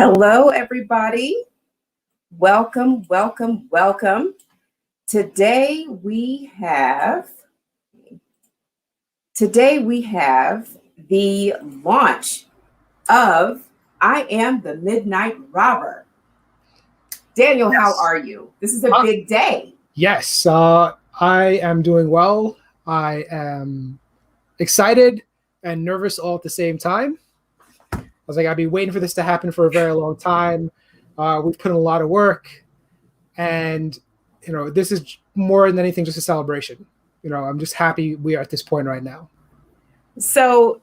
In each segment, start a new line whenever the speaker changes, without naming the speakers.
Hello, everybody. Welcome, welcome, welcome. Today we have the launch of I Am the Midnight Robber. Daniel, How are you? This is a big day.
Yes, I am doing well. I am excited and nervous all at the same time. I was like, I've been waiting for this to happen for a very long time. We've put in a lot of work, and this is more than anything just a celebration. I'm just happy we are at this point right now.
So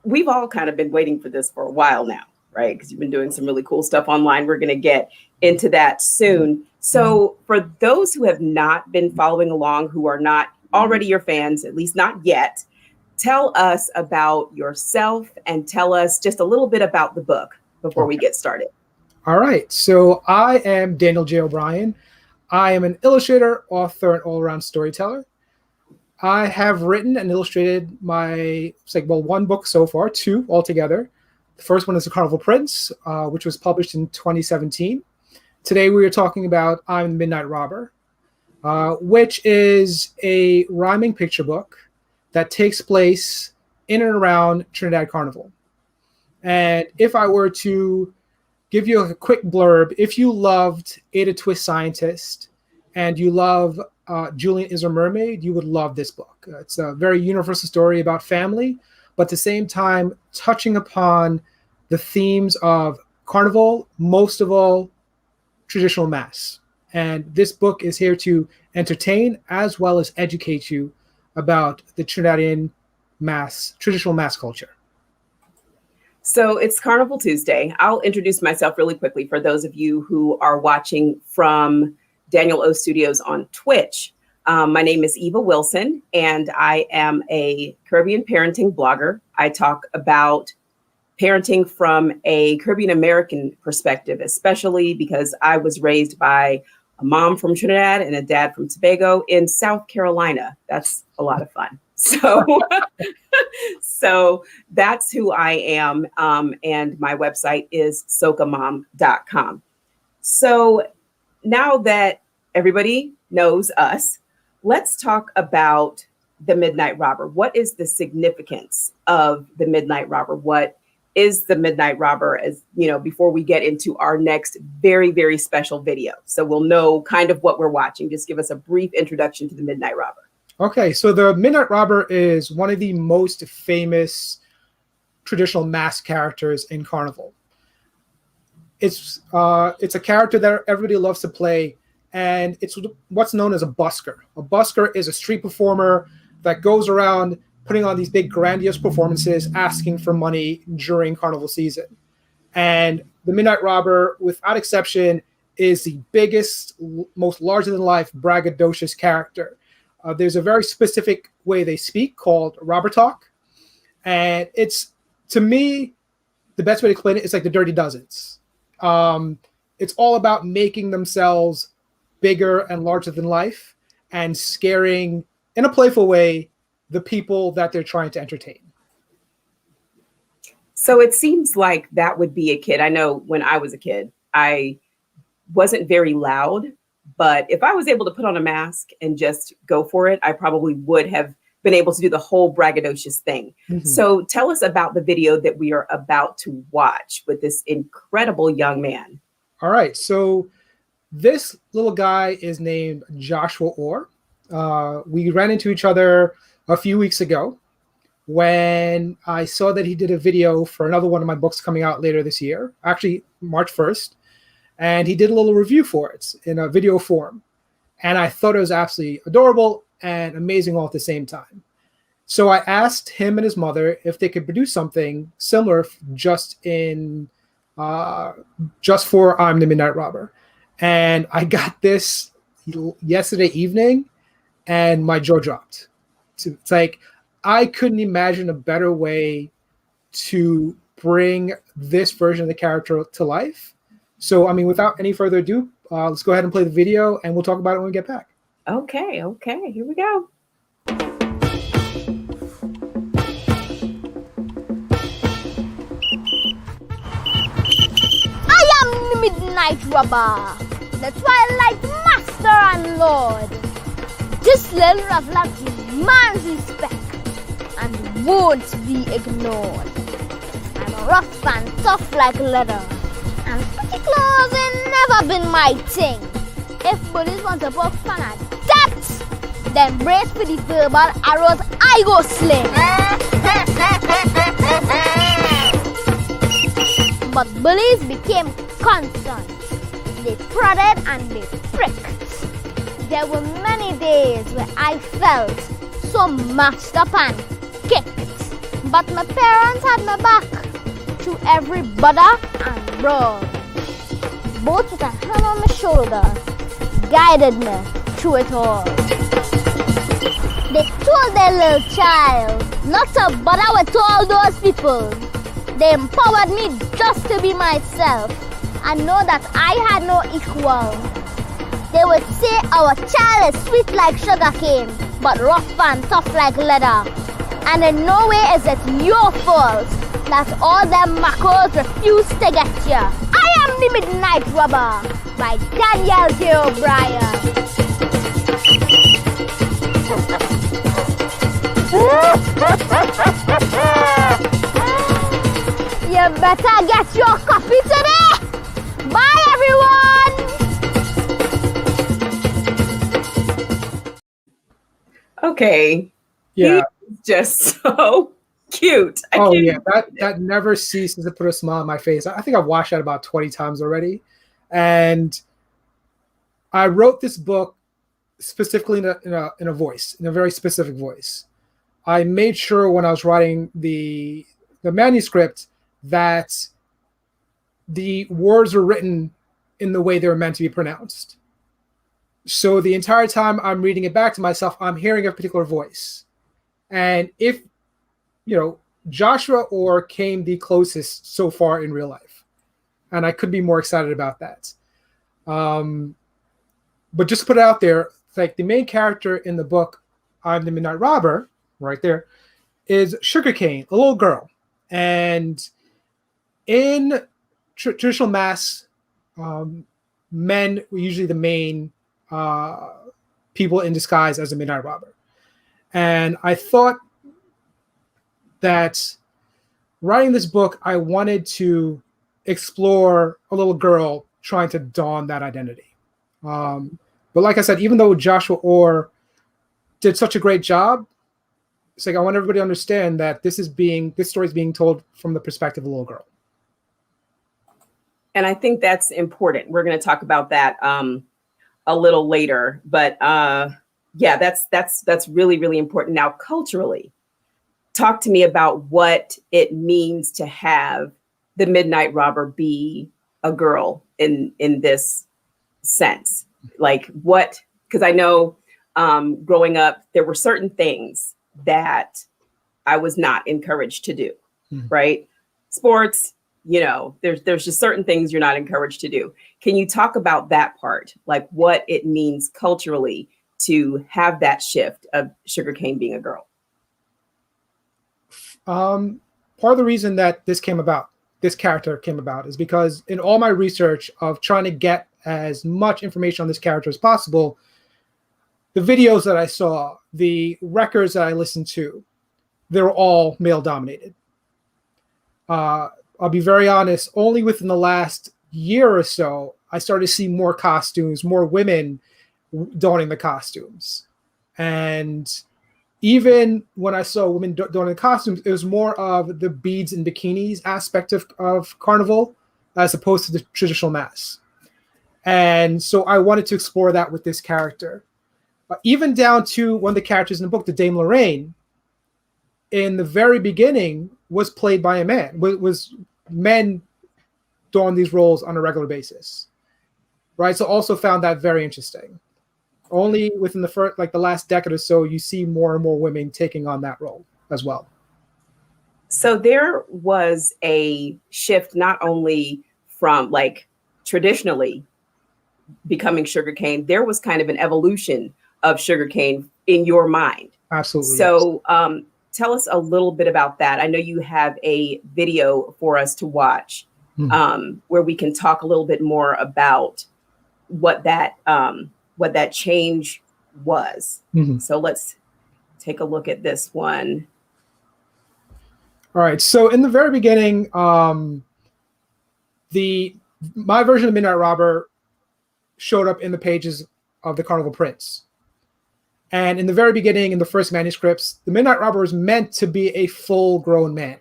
we've all kind of been waiting for this for a while now, right? Because you've been doing some really cool stuff online. We're going to get into that soon. So for those who have not been following along, who are not already your fans, at least not yet, tell us about yourself and tell us just a little bit about the book before we get started.
All right. So I am Daniel J. O'Brien. I am an illustrator, author, and all-around storyteller. I have written and illustrated one book so far, two altogether. The first one is The Carnival Prince, which was published in 2017. Today we are talking about I'm the Midnight Robber, which is a rhyming picture book that takes place in and around Trinidad Carnival. And if I were to give you a quick blurb, if you loved Ada Twist Scientist and you love Julian is a Mermaid, you would love this book. It's a very universal story about family, but at the same time touching upon the themes of Carnival, most of all, traditional mass. And this book is here to entertain as well as educate you about the Trinidadian traditional mass culture.
So it's Carnival Tuesday. I'll introduce myself really quickly for those of you who are watching from Daniel O Studios on Twitch. My name is Eva Wilson, and I am a Caribbean parenting blogger. I talk about parenting from a Caribbean American perspective, especially because I was raised by a mom from Trinidad and a dad from Tobago in South Carolina. That's a lot of fun. So that's who I am. And my website is SocaMom.com. So now that everybody knows us, let's talk about the Midnight Robber. What is the significance of the Midnight Robber? What is the Midnight Robber, as before we get into our next very, very special video? So we'll know kind of what we're watching. Just give us a brief introduction to the Midnight Robber.
Okay, so the Midnight Robber is one of the most famous traditional mask characters in Carnival. It's a character that everybody loves to play, and it's what's known as a busker. A busker is a street performer that goes around putting on these big grandiose performances, asking for money during Carnival season. And the Midnight Robber, without exception, is the biggest, most larger-than-life, braggadocious character. There's a very specific way they speak called robber talk. And it's, to me, the best way to explain it is like the Dirty Dozens. It's all about making themselves bigger and larger than life and scaring, in a playful way, the people that they're trying to entertain.
So it seems like that would be a kid. I know when I was a kid, I wasn't very loud. But if I was able to put on a mask and just go for it, I probably would have been able to do the whole braggadocious thing. Mm-hmm. So tell us about the video that we are about to watch with this incredible young man.
All right. So this little guy is named Joshua Orr. We ran into each other a few weeks ago when I saw that he did a video for another one of my books coming out later this year, actually March 1st. And he did a little review for it in a video form. And I thought it was absolutely adorable and amazing all at the same time. So I asked him and his mother if they could produce something similar just for I'm the Midnight Robber. And I got this yesterday evening and my jaw dropped. It's like, I couldn't imagine a better way to bring this version of the character to life. So, without any further ado, let's go ahead and play the video, and we'll talk about it when we get back.
Okay, here we go.
I midnight robber, the twilight master and lord. This little reflects demands respect and won't be ignored. I'm rough and tough like leather, and pretty clothes ain't never been my thing. If bullies want to poke fun at that, then brace for the verbal arrows I go sling. But bullies became constant. They prodded and they pricked. There were many days where I felt so mashed up and kicked. But my parents had my back through every butter and brawl. Both with a hand on my shoulder guided me through it all. They told their little child not to bother with all those people. They empowered me just to be myself and know that I had no equal. They would say our child is sweet like sugar cane, but rough and tough like leather. And in no way is it your fault that all them macos refuse to get you. I am the Midnight Robber by Daniel J. O'Brien. You better get your copy today. Bye, everyone.
Okay.
Yeah.
He's just so cute.
That never ceases to put a smile on my face. I think I've watched that about 20 times already. And I wrote this book specifically in a voice, in a very specific voice. I made sure when I was writing the manuscript that the words were written in the way they were meant to be pronounced. So the entire time I'm reading it back to myself, I'm hearing a particular voice. And if, Joshua Orr came the closest so far in real life. And I could be more excited about that. But just to put it out there, like the main character in the book, I'm the Midnight Robber, right there, is Sugarcane, a little girl. And in traditional mass, men were usually the main people in disguise as a Midnight Robber. And I thought that writing this book, I wanted to explore a little girl trying to don that identity. But like I said, even though Joshua Orr did such a great job, it's like I want everybody to understand that this story is being told from the perspective of a little girl.
And I think that's important. We're going to talk about that a little later, but that's really, really important. Now, culturally, talk to me about what it means to have the Midnight Robber be a girl in this sense. Like what? Because I know growing up, there were certain things that I was not encouraged to do, right? Sports, there's just certain things you're not encouraged to do. Can you talk about that part? Like what it means culturally to have that shift of Sugarcane being a girl?
Part of the reason that this character came about is because in all my research of trying to get as much information on this character as possible, the videos that I saw, the records that I listened to, they were all male dominated. I'll be very honest, only within the last year or so, I started to see more costumes, more women donning the costumes. And even when I saw women donning the costumes, it was more of the beads and bikinis aspect of Carnival as opposed to the traditional mass. And so I wanted to explore that with this character. Even down to one of the characters in the book, the Dame Lorraine, in the very beginning was played by a man. Was men don these roles on a regular basis, right? So also found that very interesting. Only within the last decade or so, you see more and more women taking on that role as well.
So there was a shift not only from traditionally becoming Sugarcane, there was kind of an evolution of Sugarcane in your mind.
Absolutely.
So tell us a little bit about that. I know you have a video for us to watch where we can talk a little bit more about what that change was. So let's take a look at this one.
All right. So in the very beginning, my version of Midnight Robber showed up in the pages of the Carnival Prince. And in the very beginning, in the first manuscripts, the Midnight Robber was meant to be a full-grown man.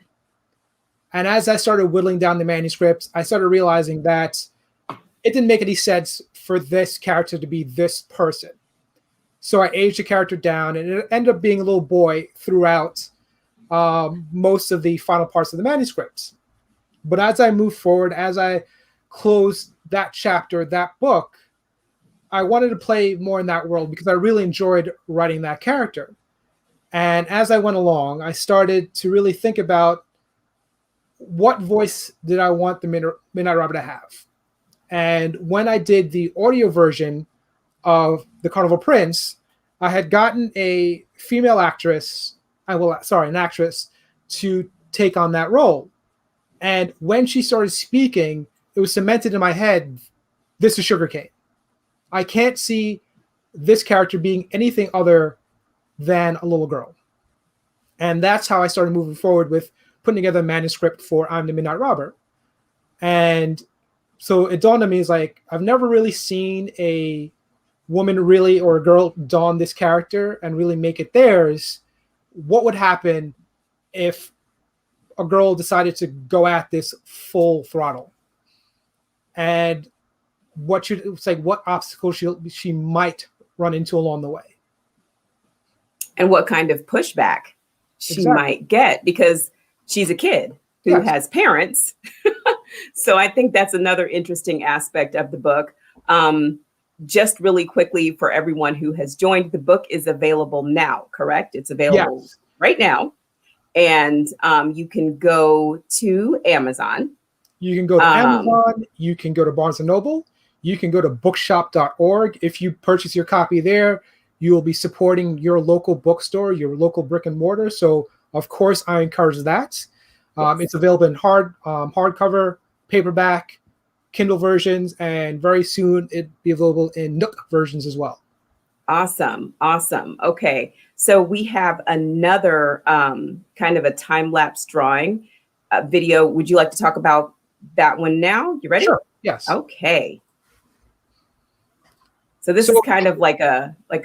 And as I started whittling down the manuscripts, I started realizing that it didn't make any sense for this character to be this person. So I aged the character down, and it ended up being a little boy throughout most of the final parts of the manuscripts. But as I moved forward, as I closed that chapter, that book, I wanted to play more in that world because I really enjoyed writing that character. And as I went along, I started to really think about what voice did I want the Midnight Robber to have. And when I did the audio version of the Carnival Prince, I had gotten a female actress, an actress, to take on that role. And when she started speaking, it was cemented in my head, this is Sugarcane. I can't see this character being anything other than a little girl. And that's how I started moving forward with putting together a manuscript for I'm the Midnight Robber. And so it dawned on me, is like, I've never really seen a woman really, or a girl, don this character and really make it theirs. What would happen if a girl decided to go at this full throttle? And what obstacles she might run into along the way. And
what kind of pushback she might get, because she's a kid who has parents. So I think that's another interesting aspect of the book. Just really quickly, for everyone who has joined, the book is available now, correct? It's available right now. And you can go to Amazon.
You can go to Amazon. You can go to Barnes & Noble. You can go to bookshop.org. If you purchase your copy there, you will be supporting your local bookstore, your local brick and mortar. So, of course, I encourage that. It's available in hardcover, paperback, Kindle versions, and very soon it'll be available in Nook versions as well.
Awesome. Okay. So we have another kind of a time-lapse drawing video. Would you like to talk about that one now? You ready?
Sure. Yes.
Okay. So this is kind of like a, I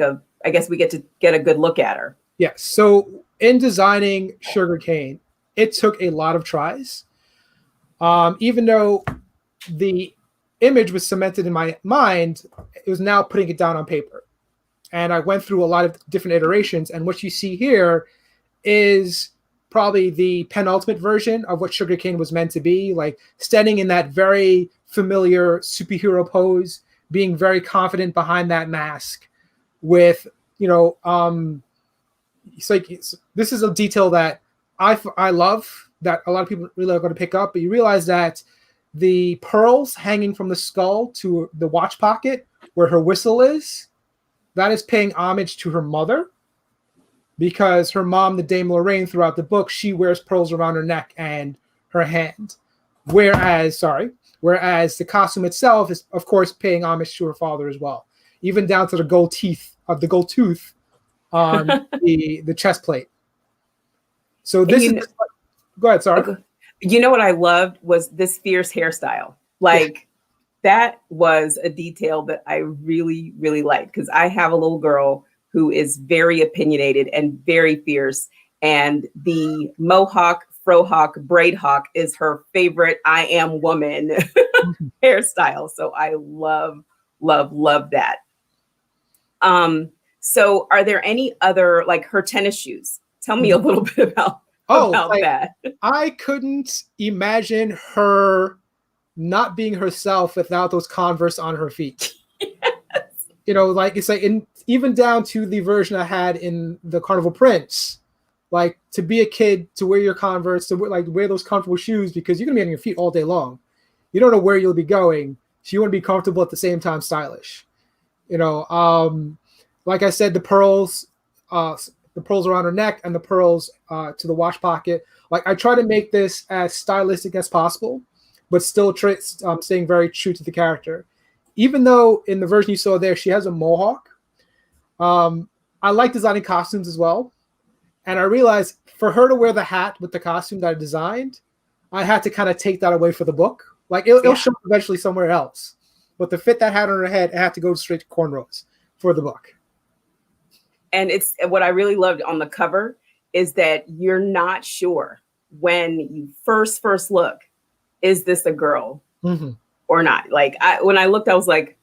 guess we get to get a good look at her.
Yes. So in designing Sugarcane, it took a lot of tries. Even though the image was cemented in my mind, it was now putting it down on paper. And I went through a lot of different iterations. And what you see here is probably the penultimate version of what Sugarcane was meant to be, like standing in that very familiar superhero pose, being very confident behind that mask with, this is a detail that I love, that a lot of people really are going to pick up, but you realize that the pearls hanging from the skull to the watch pocket where her whistle is, that is paying homage to her mother, because her mom, the Dame Lorraine, throughout the book, she wears pearls around her neck and her hand. Whereas the costume itself is, of course, paying homage to her father as well, even down to the gold tooth on the chest plate. So this is. Go ahead. Sorry.
You know what I loved was this fierce hairstyle. That was a detail that I really, really liked, because I have a little girl who is very opinionated and very fierce, and the mohawk, frohawk, braidhawk is her favorite I am woman hairstyle. So I love that. So are there any other, like her tennis shoes? Tell me a little bit about that.
I couldn't imagine her not being herself without those Converse on her feet. Yes. Even down to the version I had in the Carnival Prince, like to be a kid, to wear your Converse, to wear those comfortable shoes, because you're gonna be on your feet all day long. You don't know where you'll be going, so you want to be comfortable at the same time stylish. Like I said, the pearls around her neck and the pearls to the watch pocket. Like, I try to make this as stylistic as possible, but still staying very true to the character. Even though in the version you saw there, she has a mohawk. I like designing costumes as well. And I realized for her to wear the hat with the costume that I designed, I had to kind of take that away for the book. Like it'll show up eventually somewhere else. But to fit that hat on her head, it had to go straight to cornrows for the book.
And it's what I really loved on the cover is that you're not sure when you first look, is this a girl or not? Like when I looked, I was like,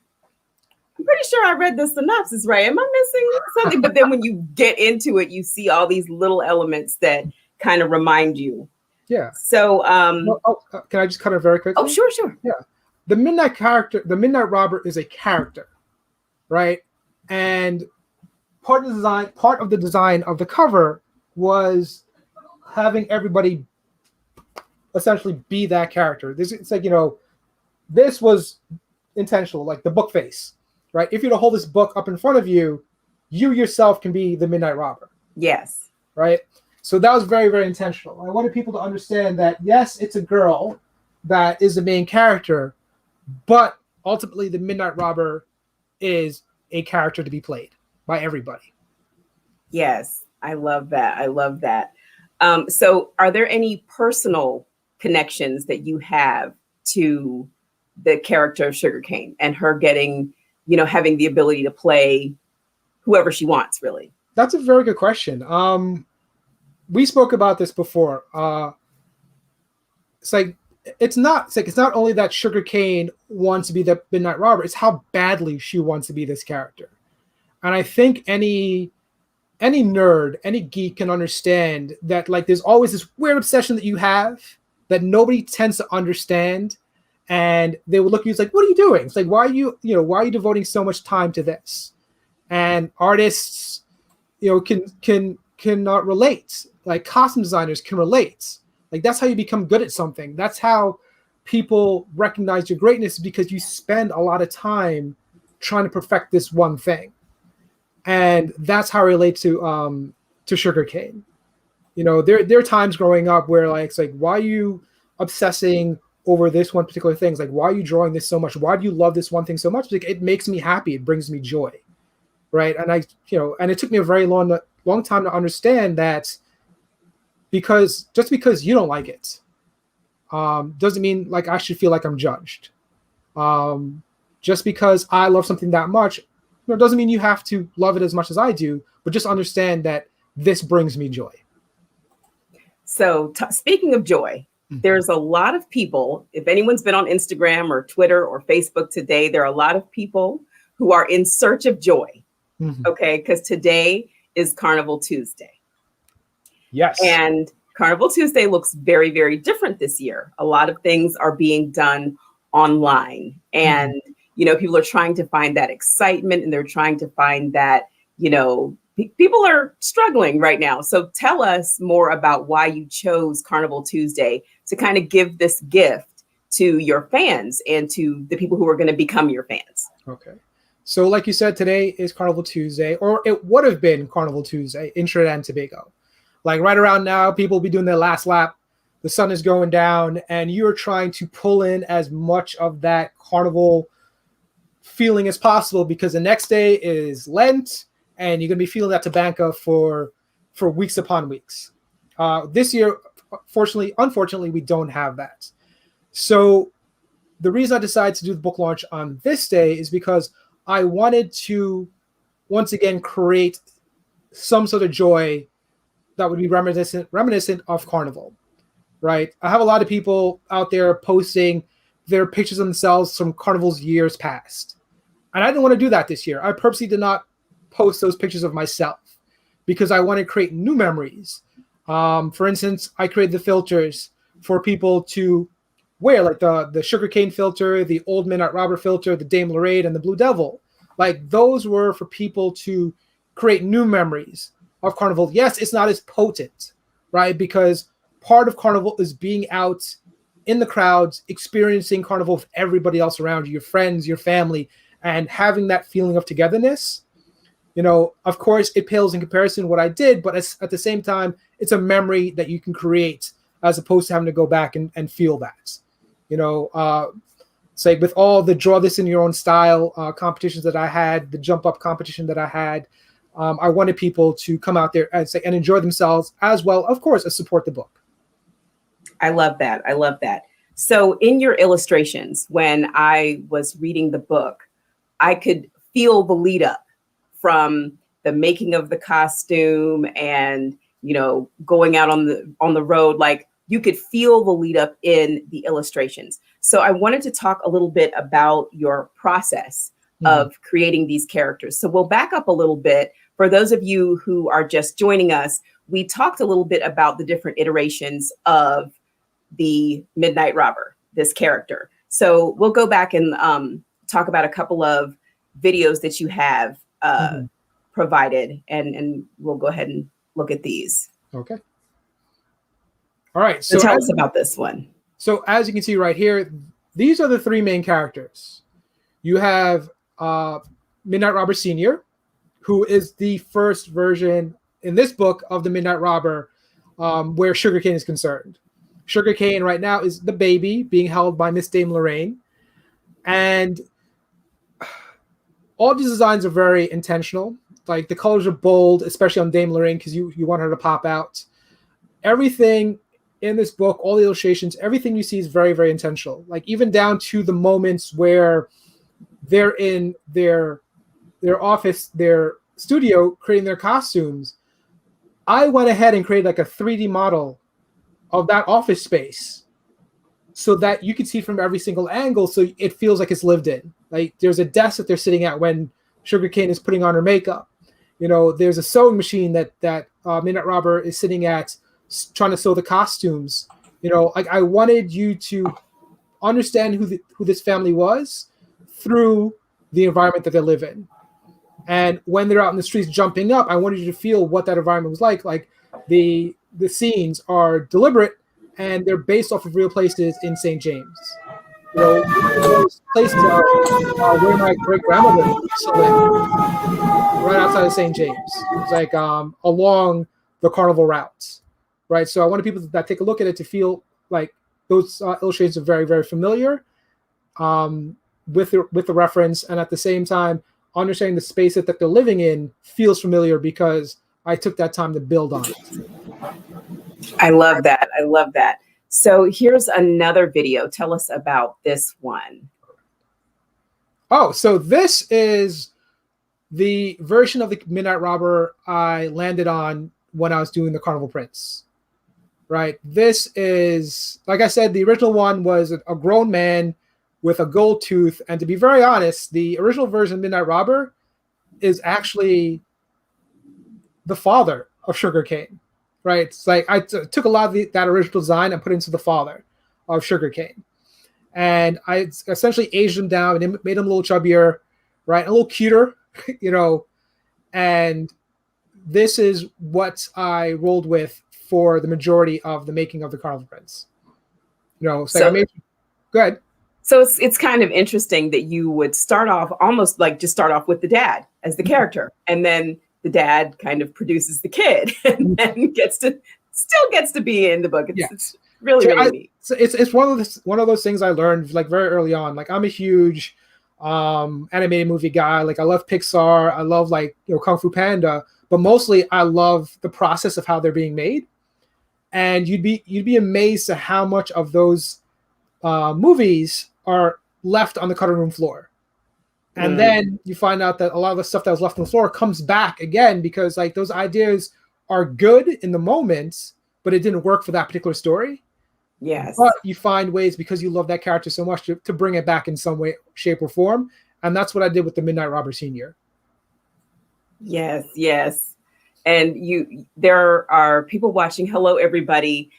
I'm pretty sure I read the synopsis right. Am I missing something? But then when you get into it, you see all these little elements that kind of remind you.
Yeah.
So,
can I just cut it very quickly?
Oh, sure.
Yeah. The Midnight Robber is a character, right? And part of the design of the cover was having everybody essentially be that character. It's like, this was intentional, like the book face. Right? If you were to hold this book up in front of you, you yourself can be the Midnight Robber.
Yes.
Right? So that was very, very intentional. I wanted people to understand that, yes, it's a girl that is the main character, but ultimately the Midnight Robber is a character to be played by everybody.
Yes. I love that. So are there any personal connections that you have to the character of Sugarcane and her getting, having the ability to play whoever she wants, really?
That's a very good question. We spoke about this before. It's not only that Sugarcane wants to be the Midnight Robber, it's how badly she wants to be this character. And I think any nerd, any geek can understand that, like, there's always this weird obsession that you have that nobody tends to understand. And they would look at you, it's like, what are you doing? It's like, why are you devoting so much time to this? And artists, cannot relate. Like costume designers can relate. Like that's how you become good at something. That's how people recognize your greatness, because you spend a lot of time trying to perfect this one thing. And that's how I relate to Sugarcane. There are times growing up where it's like, why are you obsessing over this one particular thing? It's like, why are you drawing this so much? Why do you love this one thing so much? Like, it makes me happy. It brings me joy. Right. And and it took me a very long time to understand that, because just because you don't like it doesn't mean like I should feel like I'm judged. Just because I love something that much, doesn't mean you have to love it as much as I do, but just understand that this brings me joy.
So speaking of joy, there's a lot of people, if anyone's been on Instagram or Twitter or Facebook today, there are a lot of people who are in search of joy. Okay, because today is Carnival Tuesday.
Yes.
And Carnival Tuesday looks very, very different this year. A lot of things are being done online. And, people are trying to find that excitement, and they're trying to find that, people are struggling right now. So tell us more about why you chose Carnival Tuesday to kind of give this gift to your fans and to the people who are going to become your fans.
Okay. So like you said, today is Carnival Tuesday, or it would have been Carnival Tuesday in Trinidad and Tobago. Like right around now, people will be doing their last lap. The sun is going down, and you're trying to pull in as much of that carnival feeling as possible, because the next day is Lent, and you're going to be feeling that tabanca for weeks upon weeks. This year, unfortunately, we don't have that. So the reason I decided to do the book launch on this day is because I wanted to, once again, create some sort of joy that would be reminiscent of Carnival, right? I have a lot of people out there posting their pictures of themselves from Carnival's years past. And I didn't want to do that this year. I purposely did not post those pictures of myself because I want to create new memories. For instance, I created the filters for people to wear, like the Sugarcane filter, the Old Midnight Robber filter, the Dame Lorraine, and the Blue Devil. Like those were for people to create new memories of Carnival. Yes, it's not as potent, right? Because part of Carnival is being out in the crowds, experiencing Carnival with everybody else around you, your friends, your family, and having that feeling of togetherness. Of course, it pales in comparison to what I did, but at the same time, it's a memory that you can create as opposed to having to go back and feel that. It's like with all the draw this in your own style competitions that I had, the jump up competition that I had, I wanted people to come out there and enjoy themselves as well, of course, as support the book.
I love that. I love that. So in your illustrations, when I was reading the book, I could feel the lead up from the making of the costume and, going out on the road. Like, you could feel the lead up in the illustrations. So I wanted to talk a little bit about your process of creating these characters. So we'll back up a little bit. For those of you who are just joining us, we talked a little bit about the different iterations of the Midnight Robber, this character. So we'll go back and talk about a couple of videos that you have provided, and we'll go ahead and look at these.
Okay. All right.
So tell us about this one.
So as you can see right here, these are the three main characters. You have Midnight Robber Senior, who is the first version in this book of the Midnight Robber, where Sugarcane is concerned. Sugarcane right now is the baby being held by Miss Dame Lorraine. And all these designs are very intentional. Like, the colors are bold, especially on Dame Lorraine, because you want her to pop out. Everything in this book, all the illustrations, everything you see is very, very intentional. Like, even down to the moments where they're in their office, their studio, creating their costumes. I went ahead and created like a 3D model of that office space so that you can see it from every single angle, so it feels like it's lived in. Like, there's a desk that they're sitting at when Sugarcane is putting on her makeup. There's a sewing machine that Midnight Robber is sitting at, trying to sew the costumes. I wanted you to understand who this family was through the environment that they live in. And when they're out in the streets jumping up, I wanted you to feel what that environment was like. Like, the scenes are deliberate and they're based off of real places in St. James. Those places are where my great grandmother used to live, right outside of St. James. It's like along the Carnival routes, right? So I wanted people that take a look at it to feel like those illustrations are very, very familiar with the reference, and at the same time, understanding the space that they're living in feels familiar because I took that time to build on it.
I love that. I love that. So here's another video. Tell us about this one.
Oh, so this is the version of the Midnight Robber I landed on when I was doing the Carnival Prince. Right? This is, like I said, the original one was a grown man with a gold tooth. And to be very honest, the original version of Midnight Robber is actually the father of Sugarcane. Right? It's like I took a lot of that original design and put it into the father of Sugarcane. And I essentially aged him down and made him a little chubbier, right? A little cuter, And this is what I rolled with for the majority of the making of the Carnival Prince. Go ahead.
So it's kind of interesting that you would start off almost like just start off with the dad as the character, and then the dad kind of produces the kid, and then still gets to be in the book. It's really, really neat.
So it's one of those things I learned like very early on. Like, I'm a huge animated movie guy. Like, I love Pixar. I love Kung Fu Panda, but mostly I love the process of how they're being made. And you'd be amazed at how much of those movies are left on the cutting room floor. And then you find out that a lot of the stuff that was left on the floor comes back again because like those ideas are good in the moment, but it didn't work for that particular story.
Yes.
But you find ways because you love that character so much to bring it back in some way, shape, or form. And that's what I did with the Midnight Robber Senior.
Yes, yes. And there are people watching. Hello, everybody.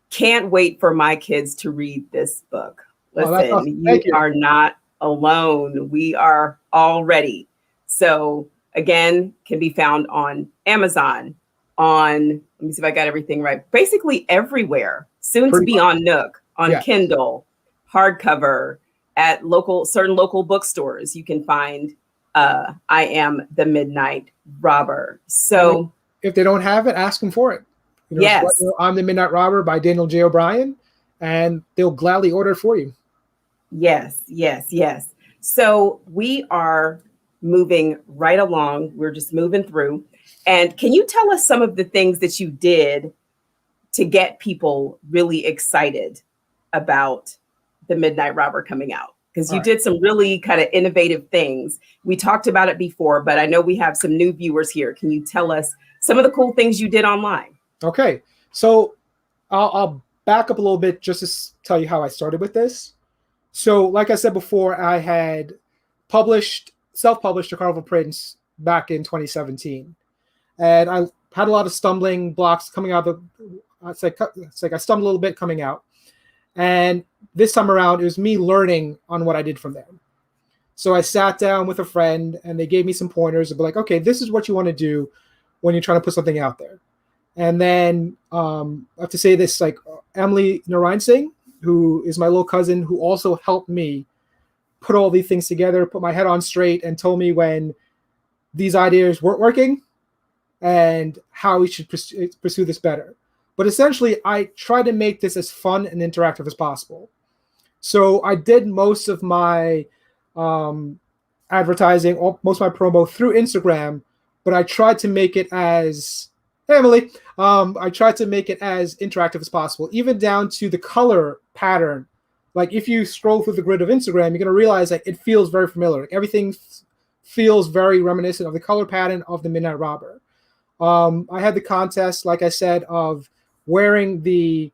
Can't wait for my kids to read this book. Listen,
awesome.
you are not alone. We are all ready. So again, can be found on Amazon, let me see if I got everything right. Basically everywhere. Soon to be on Nook, on Kindle, hardcover, at certain local bookstores. You can find I Am the Midnight Robber. So
if they don't have it, ask them for it.
Yes.
I'm the Midnight Robber by Daniel J. O'Brien. and they'll gladly order it for you.
Yes, yes, yes. So we are moving right along. We're just moving through. And can you tell us some of the things that you did to get people really excited about the Midnight Robber coming out? Because you did some really kind of innovative things. We talked about it before, but I know we have some new viewers here. Can you tell us some of the cool things you did online?
Okay, so I'll back up a little bit just to tell you how I started with this. So like I said before, I had self-published a Carnival Prince back in 2017. And I had a lot of stumbling blocks coming out of it's like I stumbled a little bit coming out. And this time around, it was me learning on what I did from there. So I sat down with a friend and they gave me some pointers and be like, okay, this is what you want to do when you're trying to put something out there. And then I have to say this, like Emily Narayan Singh, who is my little cousin, who also helped me put all these things together, put my head on straight, and told me when these ideas weren't working and how we should pursue this better. But essentially, I tried to make this as fun and interactive as possible. So I did most of my advertising, most of my promo through Instagram, but I tried to make it as, hey, Emily, I tried to make it as interactive as possible, even down to the color pattern. Like if you scroll through the grid of Instagram, you're going to realize that it feels very familiar. Like everything feels very reminiscent of the color pattern of the Midnight Robber. I had the contest, like I said, of wearing the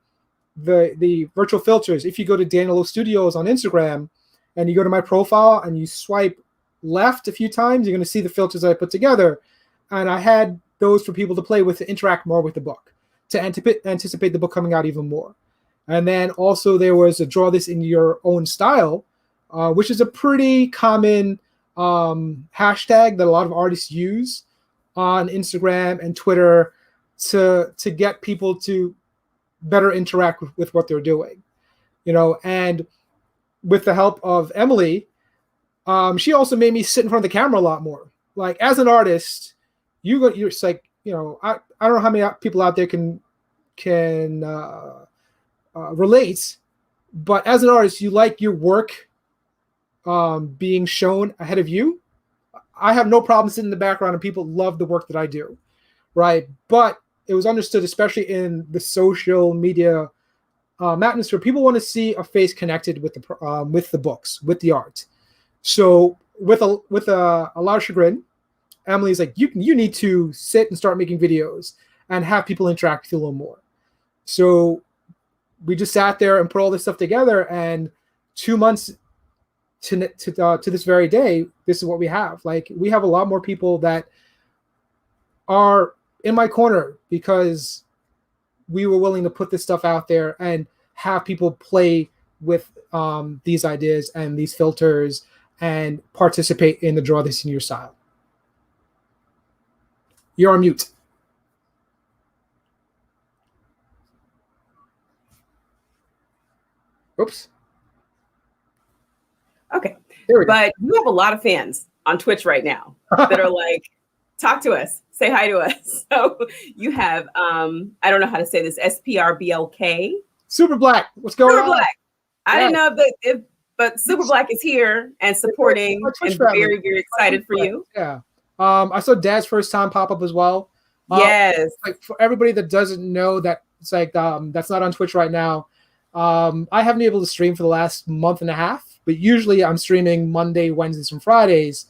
virtual filters. If you go to Daniel O Studios on Instagram and you go to my profile and you swipe left a few times, you're going to see the filters that I put together. And I had those for people to play with, to interact more with the book, to anticipate the book coming out even more. And then also there was a draw this in your own style, which is a pretty common hashtag that a lot of artists use on Instagram and Twitter to get people to better interact with what they're doing, you know. And with the help of Emily, she also made me sit in front of the camera a lot more. Like as an artist, you're like, you know, I don't know how many people out there can relate, but as an artist, you like your work being shown ahead of you. I have no problem sitting in the background and people love the work that I do, right? But it was understood, especially in the social media atmosphere, people want to see a face connected with the books, with the art. So with a lot of chagrin, Emily's like, you need to sit and start making videos and have people interact with you a little more. So we just sat there and put all this stuff together, and 2 months to this very day, this is what we have. Like we have a lot more people that are in my corner because we were willing to put this stuff out there and have people play with these ideas and these filters and participate in the draw this in your style. You're on mute. Oops.
Okay.
There we go.
But you have a lot of fans on Twitch right now that are like, talk to us, say hi to us. So you have, I don't know how to say this, SPRBLK.
Super Black. What's going on?
Super Black. I didn't know but Super Black is here and supporting and very, very excited for you.
Yeah. I saw Dad's first time pop up as well.
Yes.
Like for everybody that doesn't know that, it's like that's not on Twitch right now. I haven't been able to stream for the last month and a half, but usually I'm streaming Monday, Wednesdays, and Fridays,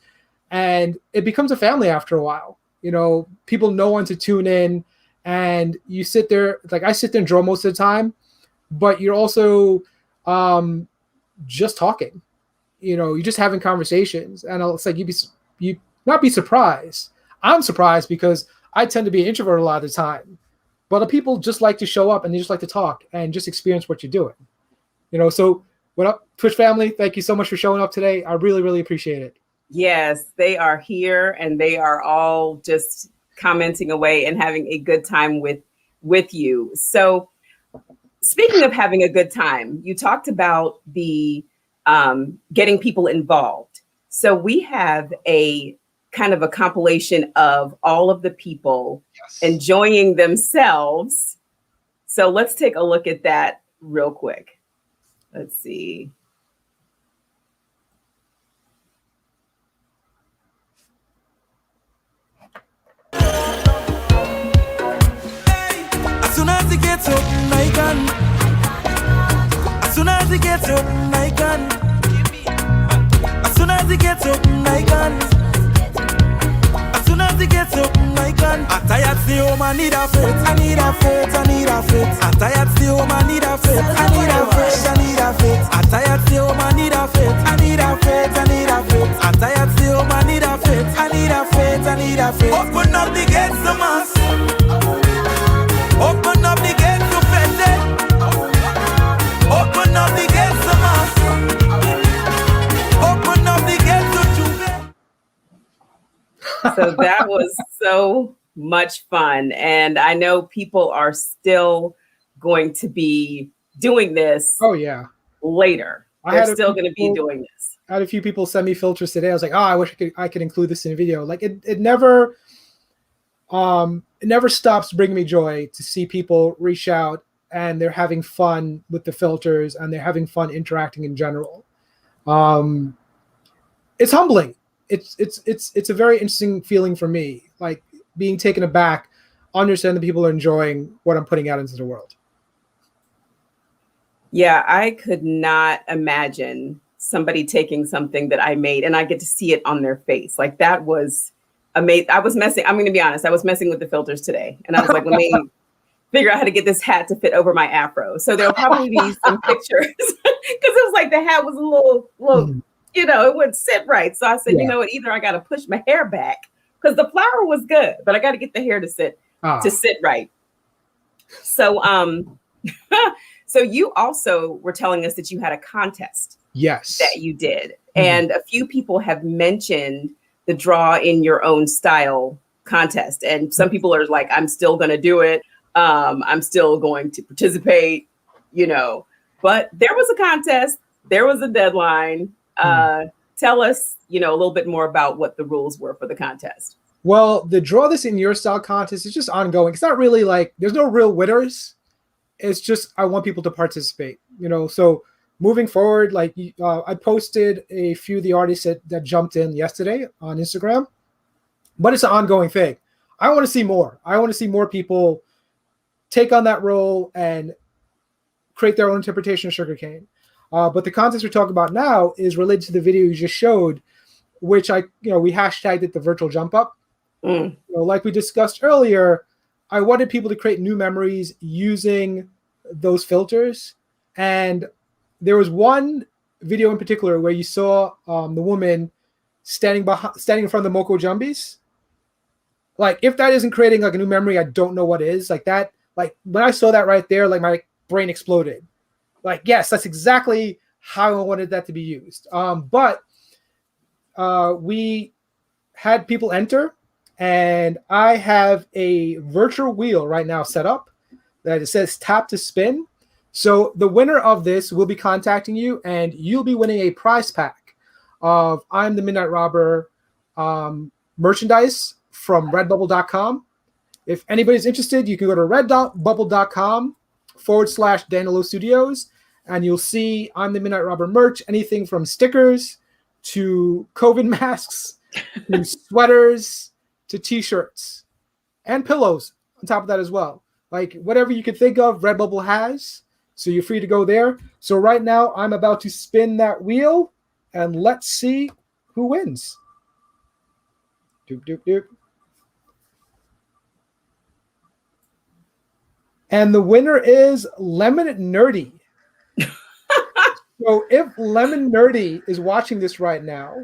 and it becomes a family after a while. You know, people know when to tune in, and you sit there. Like I sit there and draw most of the time, but you're also just talking. You know, you're just having conversations, and it's like you not be surprised. I'm surprised because I tend to be an introvert a lot of the time. But the people just like to show up and they just like to talk and just experience what you're doing. You know, so what up, Twitch family? Thank you so much for showing up today. I really, really appreciate it.
Yes, they are here and they are all just commenting away and having a good time with you. So speaking of having a good time, you talked about the getting people involved. So we have a kind of a compilation of all of the people enjoying themselves. So let's take a look at that real quick. Let's see.
As soon as he gets up, I can. As soon as he gets up, I can. As soon as he gets up, I can. As soon as he gets up, I can. I'm tired, stay home, I need a faith. I need a faith, I need a faith. I'm tired, stay home, I need a faith. I need a faith, I need a faith. I'm tired, stay home, I need a faith. I need a faith, I need a faith. I'm tired, stay home, I need a faith. I need a faith, I need a faith. Open up the gates to mass. Open up the gates to fete. Open up the gates to mass. Open up the gates to juve.
So that was so much fun. And I know people are still going to be doing this.
Oh, yeah.
Later. They're still going to be doing this.
I had a few people send me filters today. I was like, oh, I wish I could include this in a video. Like it never stops bringing me joy to see people reach out and they're having fun with the filters and they're having fun interacting in general. It's humbling. It's a very interesting feeling for me, like being taken aback, understand that people are enjoying what I'm putting out into the world.
Yeah, I could not imagine somebody taking something that I made and I get to see it on their face. Like that was amazing. I'm going to be honest. I was messing with the filters today and I was like, let me figure out how to get this hat to fit over my afro. So there'll probably be some pictures because it was like the hat was a little, you know, it wouldn't sit right. So I said, you know what, either I got to push my hair back because the flower was good, but I got to get the hair to sit right. So, so you also were telling us that you had a contest.
Yes.
That you did. And a few people have mentioned the Draw in Your Own Style contest. And some people are like, I'm still going to do it. I'm still going to participate, you know, but there was a contest. There was a deadline. Tell us, you know, a little bit more about what the rules were for the contest.
Well, the Draw This in Your Style contest is just ongoing. It's not really like, there's no real winners. It's just, I want people to participate, you know, so moving forward, like I posted a few of the artists that jumped in yesterday on Instagram, but it's an ongoing thing. I want to see more. I want to see more people take on that role and create their own interpretation of sugarcane. But the contest we're talking about now is related to the video you just showed, which we hashtagged it the virtual jump up. You know, like we discussed earlier, I wanted people to create new memories using those filters. And there was one video in particular where you saw the woman standing in front of the Moko Jumbies. Like, if that isn't creating like a new memory, I don't know what is. Like that, like when I saw that right there, like my brain exploded. Like, yes, that's exactly how I wanted that to be used. But we had people enter, and I have a virtual wheel right now set up that it says tap to spin. So the winner of this will be contacting you, and you'll be winning a prize pack of I'm the Midnight Robber merchandise from redbubble.com. If anybody's interested, you can go to redbubble.com/Daniel Studios, and you'll see I'm the Midnight Robber merch, anything from stickers to COVID masks to sweaters to t-shirts and pillows on top of that as well. Like whatever you could think of, Redbubble has. So you're free to go there. So right now I'm about to spin that wheel and let's see who wins. Doop, doop, doop. And the winner is Lemon Nerdy. So if Lemon Nerdy is watching this right now,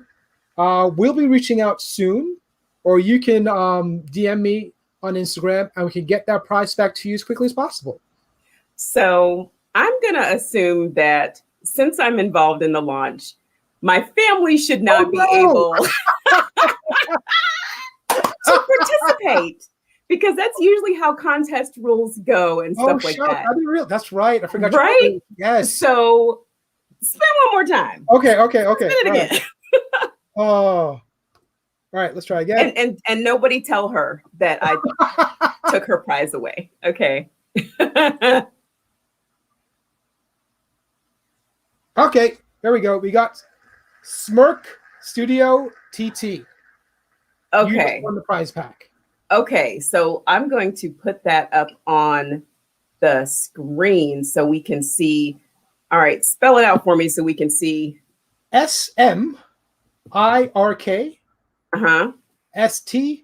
we'll be reaching out soon, or you can DM me on Instagram and we can get that prize back to you as quickly as possible. So
I'm going to assume that since I'm involved in the launch, my family should not be able to participate, because that's usually how contest rules go and stuff like that.
That'd be real. That's right. I forgot.
Right?
Yes.
So spin one more time.
Okay.
Spin it again.
Right. Oh, all right. Let's try again.
And nobody tell her that I took her prize away. Okay.
Okay, there we go. We got Smirk Studio TT. You
Okay.
just won the prize pack.
Okay, so I'm going to put that up on the screen so we can see. All right, spell it out for me so we can see.
SMIRK
Uh-huh.
STUDIOTT.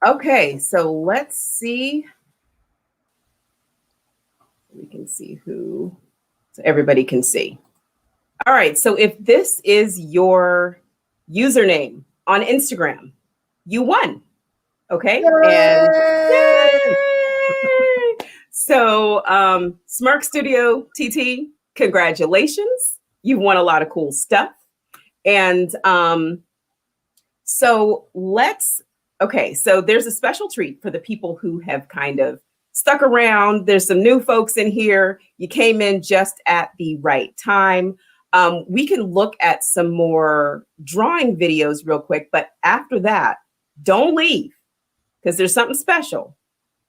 Okay, so let's see. We can see who, so everybody can see. All right, so if this is your username on Instagram, you won. Okay, and yay! So Smirk Studio TT, congratulations. You've won a lot of cool stuff. And so there's a special treat for the people who have kind of stuck around. There's some new folks in here. You came in just at the right time. We can look at some more drawing videos real quick, but after that, don't leave because there's something special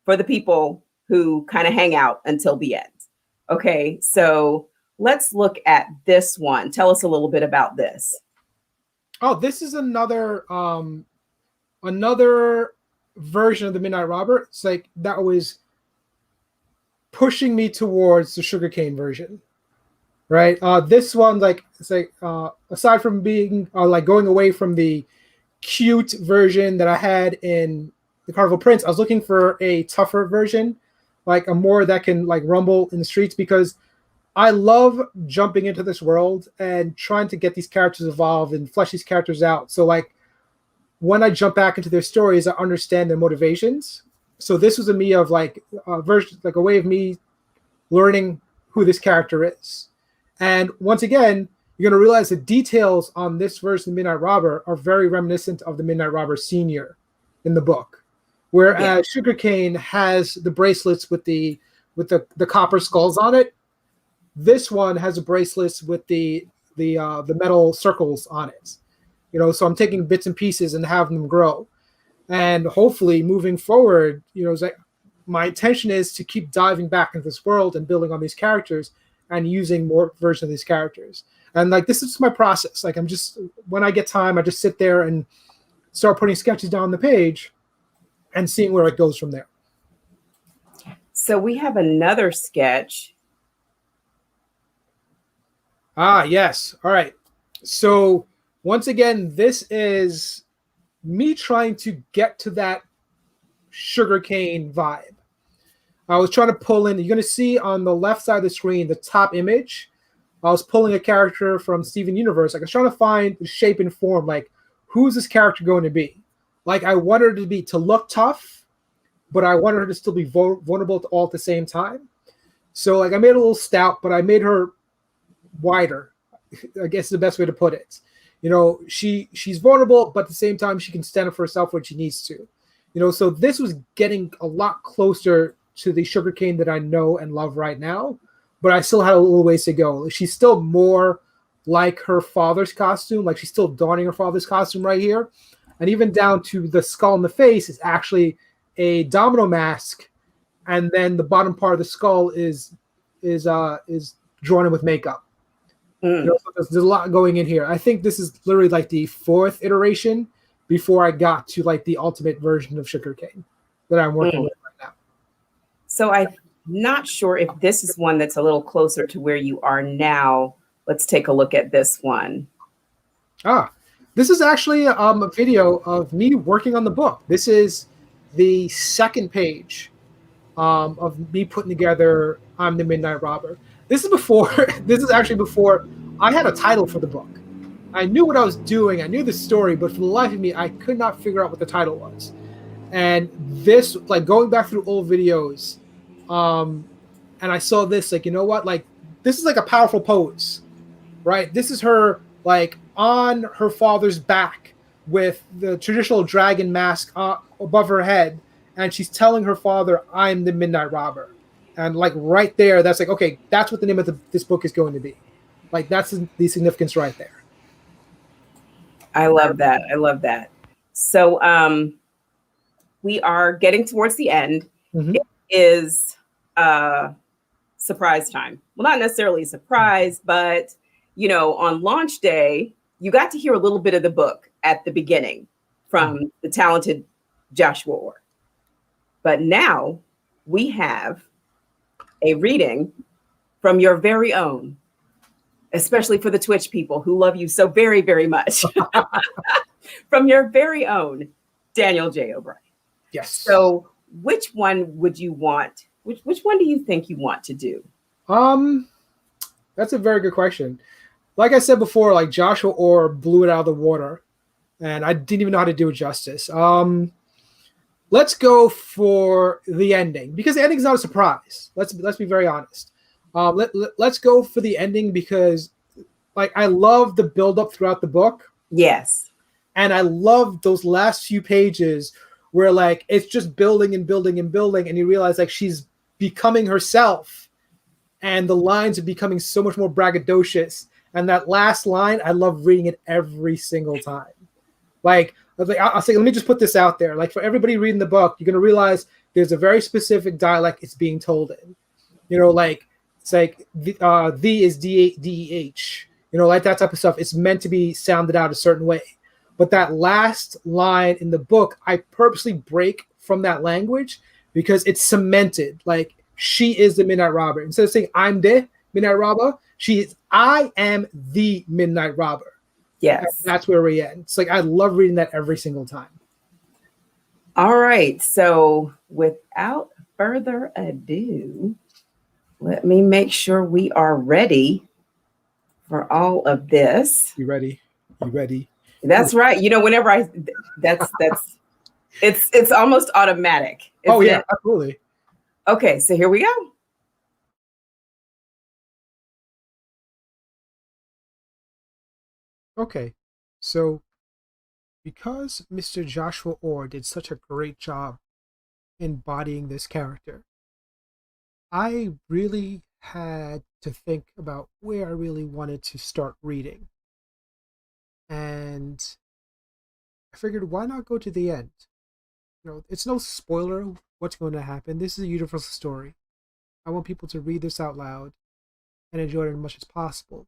for the people who kind of hang out until the end. Okay, so let's look at this one. Tell us a little bit about this.
Oh, this is another version of the Midnight Robber. It's like that was pushing me towards the sugarcane version, right? This one, like, it's like aside from being like going away from the cute version that I had in the Carnival Prince, I was looking for a tougher version, like a more that can like rumble in the streets, because I love jumping into this world and trying to get these characters evolved and flesh these characters out. So like when I jump back into their stories, I understand their motivations. So this was a me of like a version, like a way of me learning who this character is. And once again, you're going to realize the details on this version of Midnight Robber are very reminiscent of the Midnight Robber Senior in the book, whereas Sugarcane has the bracelets with the copper skulls on it. This one has a bracelet with the metal circles on it. You know, so I'm taking bits and pieces and having them grow. And hopefully moving forward, you know, it's like my intention is to keep diving back into this world and building on these characters and using more versions of these characters. And like, this is my process. Like, I'm just, when I get time, I just sit there and start putting sketches down on the page and seeing where it goes from there.
So we have another sketch.
Ah, yes. All right. So once again, this is me trying to get to that sugarcane vibe. I was trying to pull in, you're going to see on the left side of the screen, the top image, I was pulling a character from Steven Universe. Like I was trying to find the shape and form, like who's this character going to be? Like I wanted her to look tough, but I wanted her to still be vulnerable all at the same time. So like I made her a little stout, but I made her wider, I guess is the best way to put it. You know, she's vulnerable, but at the same time, she can stand up for herself when she needs to. You know, so this was getting a lot closer to the sugarcane that I know and love right now, but I still had a little ways to go. She's still more like her father's costume, like she's still donning her father's costume right here. And even down to the skull in the face is actually a domino mask, and then the bottom part of the skull is drawn in with makeup. You know, so there's a lot going in here. I think this is literally like the 4th iteration before I got to like the ultimate version of sugarcane that I'm working with right now.
So I'm not sure if this is one that's a little closer to where you are now. Let's take a look at this one.
This is actually a video of me working on the book. This is the 2nd page of me putting together I'm the Midnight Robber. This is actually before I had a title for the book. I knew what I was doing. I knew the story, but for the life of me, I could not figure out what the title was. And this, like going back through old videos, and I saw this, like, you know what? Like, this is like a powerful pose, right? This is her, like, on her father's back with the traditional dragon mask above her head. And she's telling her father, I'm the Midnight Robber. And like right there, that's like, okay, that's what the name of this book is going to be. Like that's the significance right there.
I love that. I love that. So we are getting towards the end. If is surprise time. Well, not necessarily a surprise, but on launch day, you got to hear a little bit of the book at the beginning from the talented Joshua Orr. But now we have a reading from your very own, especially for the Twitch people who love you so very, very much, from your very own Daniel J. O'Brien.
Yes.
So which one would you want? Which one do you think you want to do?
That's a very good question. Like I said before, like Joshua Orr blew it out of the water, and I didn't even know how to do it justice. Let's go for the ending, because the ending's not a surprise. Let's be very honest. Let's go for the ending because, like, I love the build-up throughout the book.
Yes.
And I love those last few pages where, like, it's just building and building and building, and you realize, like, she's becoming herself, and the lines are becoming so much more braggadocious. And that last line, I love reading it every single time. Like, I'll say, let me just put this out there. Like, for everybody reading the book, you're going to realize there's a very specific dialect it's being told in. Like, it's like, the is D-E-H. Like that type of stuff. It's meant to be sounded out a certain way. But that last line in the book, I purposely break from that language because it's cemented. Like, she is the Midnight Robber. Instead of saying, I'm the Midnight Robber, I am the Midnight Robber.
Yes.
And that's where we end. It's like, I love reading that every single time.
All right. So without further ado, let me make sure we are ready for all of this.
You ready? You ready?
That's right. Whenever it's almost automatic.
Oh yeah, absolutely.
Okay, so here we go.
Okay, so because Mr. Joshua Orr did such a great job embodying this character, I really had to think about where I really wanted to start reading. And I figured, why not go to the end? It's no spoiler what's going to happen. This is a universal story. I want people to read this out loud and enjoy it as much as possible.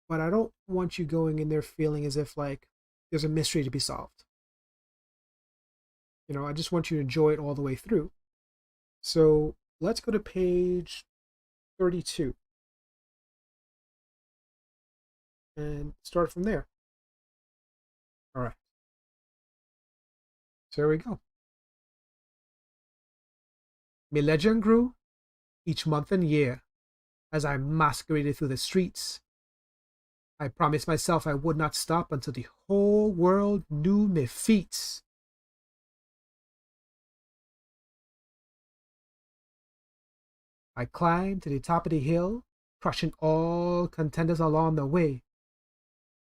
But I don't want you going in there feeling as if, like, there's a mystery to be solved. I just want you to enjoy it all the way through. So let's go to page 32 and start from there. All right. So here we go. My legend grew each month and year as I masqueraded through the streets. I promised myself I would not stop until the whole world knew my feats. I climbed to the top of the hill, crushing all contenders along the way.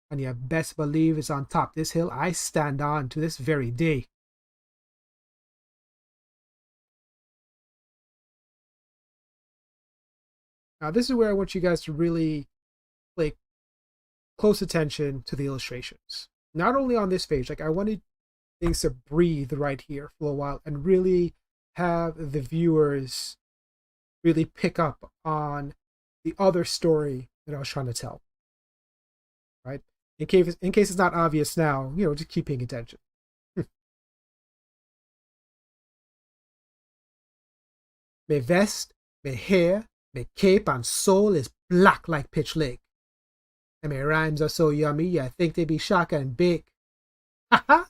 And you best believe it's on top this hill I stand on to this very day. Now this is where I want you guys to really pay close attention to the illustrations. Not only on this page, like, I wanted things to breathe right here for a while and really have the viewers really pick up on the other story that I was trying to tell. Right? In case it's not obvious now, just keep paying attention. My vest, my hair, my cape and soul is black like pitch lake. And my rhymes are so yummy, you think they be shock and bake. Ha ha!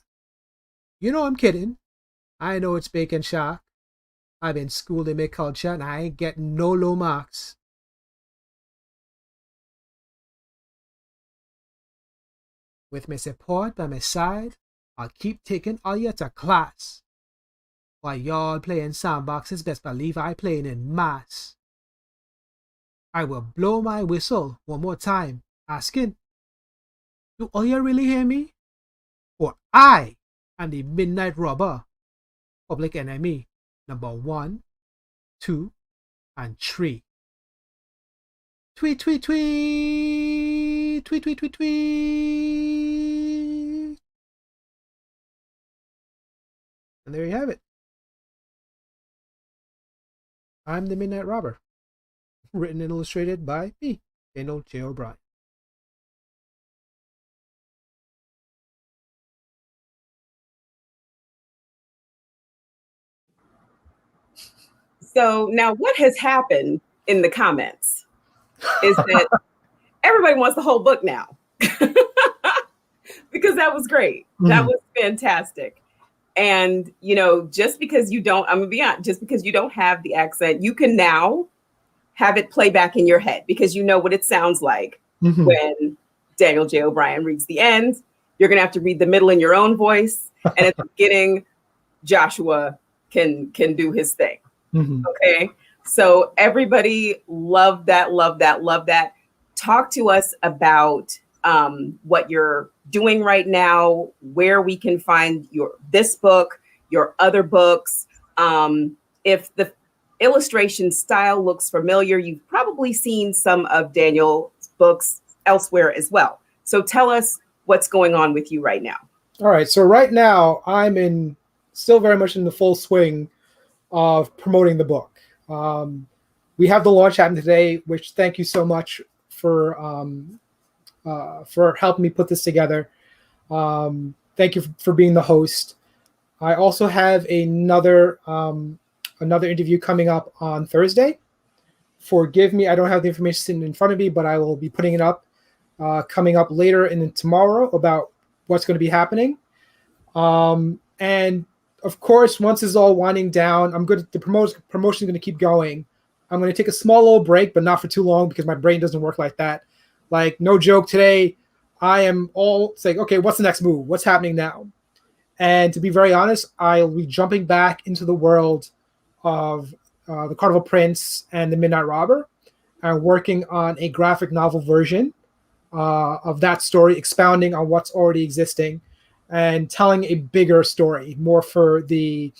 I'm kidding. I know it's bacon shock. I've been schooled in my culture and I ain't getting no low marks. With my support by my side, I'll keep taking all you to class. While y'all playing sandboxes, best believe I playing in mass. I will blow my whistle one more time, asking, do all you really hear me? For I am the Midnight Robber, public enemy number 1, 2, and 3. Tweet, tweet, tweet, tweet, tweet, tweet, tweet. And there you have it. I'm the Midnight Robber. Written and illustrated by me, Daniel J. O'Brien.
So now what has happened in the comments is that everybody wants the whole book now. Because that was great. That was fantastic. And, you know, just because you don't, I'm gonna be honest, just because you don't have the accent, you can now have it play back in your head because you know what it sounds like when Daniel J. O'Brien reads the end. You're gonna have to read the middle in your own voice. And at the beginning, Joshua can do his thing. Okay. So everybody love that. Talk to us about what you're doing right now, where we can find this book, your other books. If the illustration style looks familiar, you've probably seen some of Daniel's books elsewhere as well. So tell us what's going on with you right now.
All right. So right now I'm still very much in the full swing of promoting the book. We have the launch happening today, which thank you so much for helping me put this together. Thank you for being the host. I also have another interview coming up on Thursday. Forgive me, I don't have the information in front of me, but I will be putting it up coming up later and then tomorrow about what's going to be happening. And of course, once it's all winding down, the promotion is going to keep going. I'm going to take a small little break, but not for too long because my brain doesn't work like that. Like, no joke, today I am all saying, okay, what's the next move? What's happening now? And to be very honest, I'll be jumping back into the world of the Carnival Prince and the Midnight Robber and working on a graphic novel version of that story, expounding on what's already existing and telling a bigger story, more for the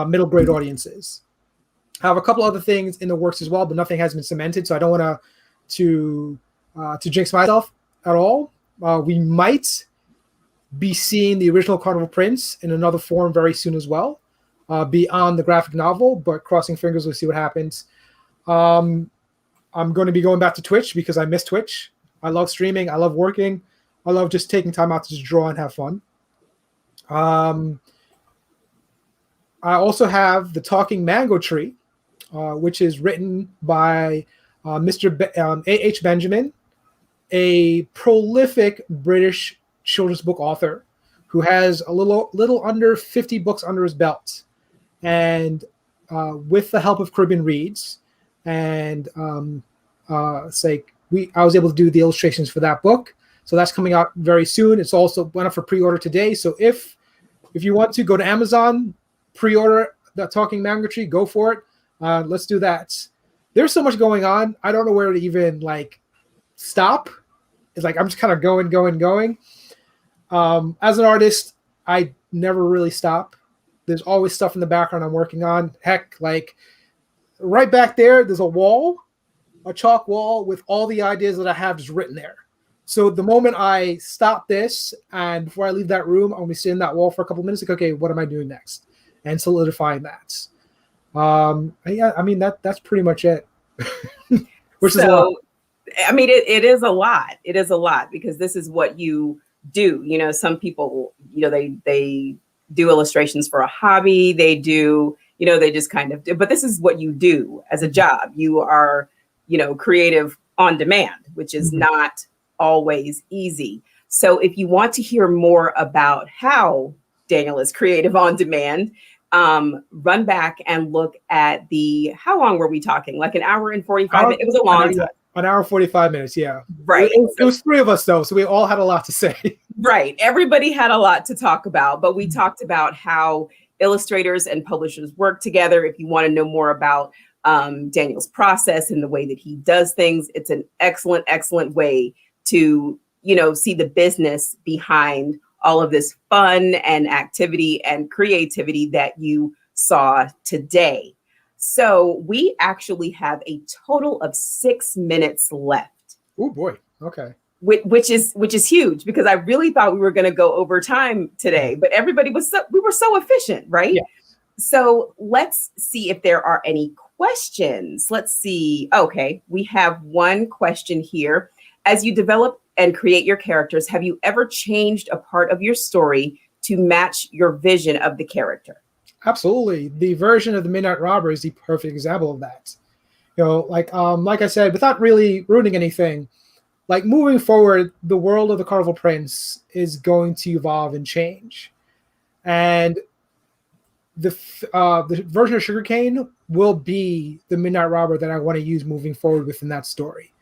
middle grade audiences. I have a couple other things in the works as well, but nothing has been cemented, so I don't want to jinx myself at all. We might be seeing the original Carnival Prince in another form very soon as well, beyond the graphic novel, but crossing fingers, we'll see what happens. I'm going to be going back to Twitch because I miss Twitch. I love streaming. I love working. I love just taking time out to just draw and have fun. I also have The Talking Mango Tree, which is written by Mr. A.H. Benjamin, a prolific British children's book author who has a little under 50 books under his belt. And with the help of Caribbean Reads, and I was able to do the illustrations for that book. So that's coming out very soon. It's also went up for pre-order today. So if you want to go to Amazon, pre-order The Talking Mango Tree, go for it. Let's do that. There's so much going on. I don't know where to even stop. It's like I'm just kind of going. As an artist, I never really stop. There's always stuff in the background I'm working on. Heck, right back there, there's a chalk wall with all the ideas that I have just written there. So the moment I stop this and before I leave that room, I'm going to sit in that wall for a couple minutes. Okay, what am I doing next? And solidifying that. Yeah, I mean, that's pretty much it. Which is a lot.
I mean, it is a lot. It is a lot because this is what you do. You know, some people, they do illustrations for a hobby. They do, they just kind of do, but this is what you do as a job. You are, creative on demand, which is not always easy. So if you want to hear more about how Daniel is creative on demand, run back and look at how long were we talking? Like an hour and 45 minutes? It was a long time.
An hour and 45 minutes, yeah.
Right.
It was three of us, though, so we all had a lot to say.
Right. Everybody had a lot to talk about, but we talked about how illustrators and publishers work together. If you want to know more about Daniel's process and the way that he does things, it's an excellent, excellent way to, see the business behind all of this fun and activity and creativity that you saw today. So we actually have a total of 6 minutes left.
Oh boy. Okay.
Which is huge because I really thought we were going to go over time today, but everybody we were so efficient, right? Yeah. So let's see if there are any questions. Let's see. Okay, we have one question here. As you develop and create your characters, have you ever changed a part of your story to match your vision of the character?
Absolutely. The version of the Midnight Robber is the perfect example of that. Like I said, without really ruining anything, like moving forward, the world of the Carnival Prince is going to evolve and change. And the version of Sugarcane will be the Midnight Robber that I want to use moving forward within that story.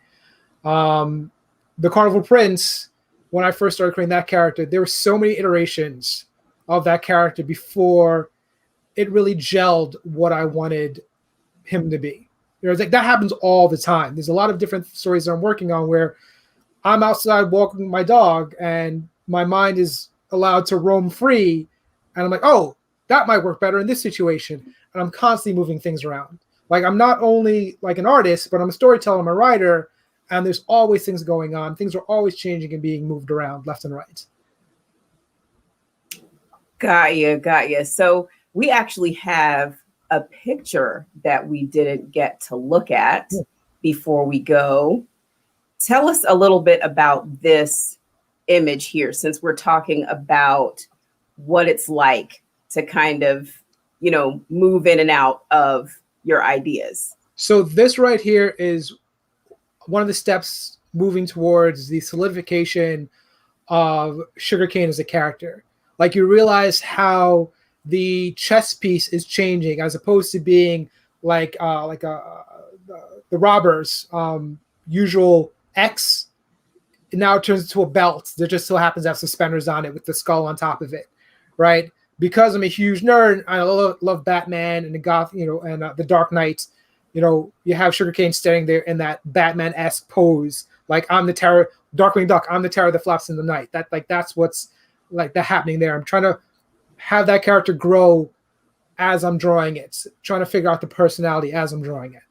The Carnival Prince, when I first started creating that character, there were so many iterations of that character before it really gelled what I wanted him to be. It's like that happens all the time. There's a lot of different stories that I'm working on where I'm outside walking my dog and my mind is allowed to roam free. And I'm like, oh, that might work better in this situation. And I'm constantly moving things around. Like I'm not only like an artist, but I'm a storyteller, I'm a writer, and there's always things going on. Things are always changing and being moved around left and right.
Got you. So we actually have a picture that we didn't get to look at before we go. Tell us a little bit about this image here, since we're talking about what it's like to kind of, move in and out of your ideas.
So this right here is one of the steps moving towards the solidification of Sugarcane as a character. Like you realize how the chess piece is changing as opposed to being the robber's usual X. It now turns into a belt that just so happens to have suspenders on it with the skull on top of it, right? Because I'm a huge nerd, I love Batman and the Goth, and the Dark Knight. You have Sugarcane standing there in that Batman-esque pose, like I'm the terror, Darkwing Duck. I'm the terror that flaps in the night. That's what's like that happening there. I'm trying to have that character grow as I'm drawing it, trying to figure out the personality as I'm drawing it.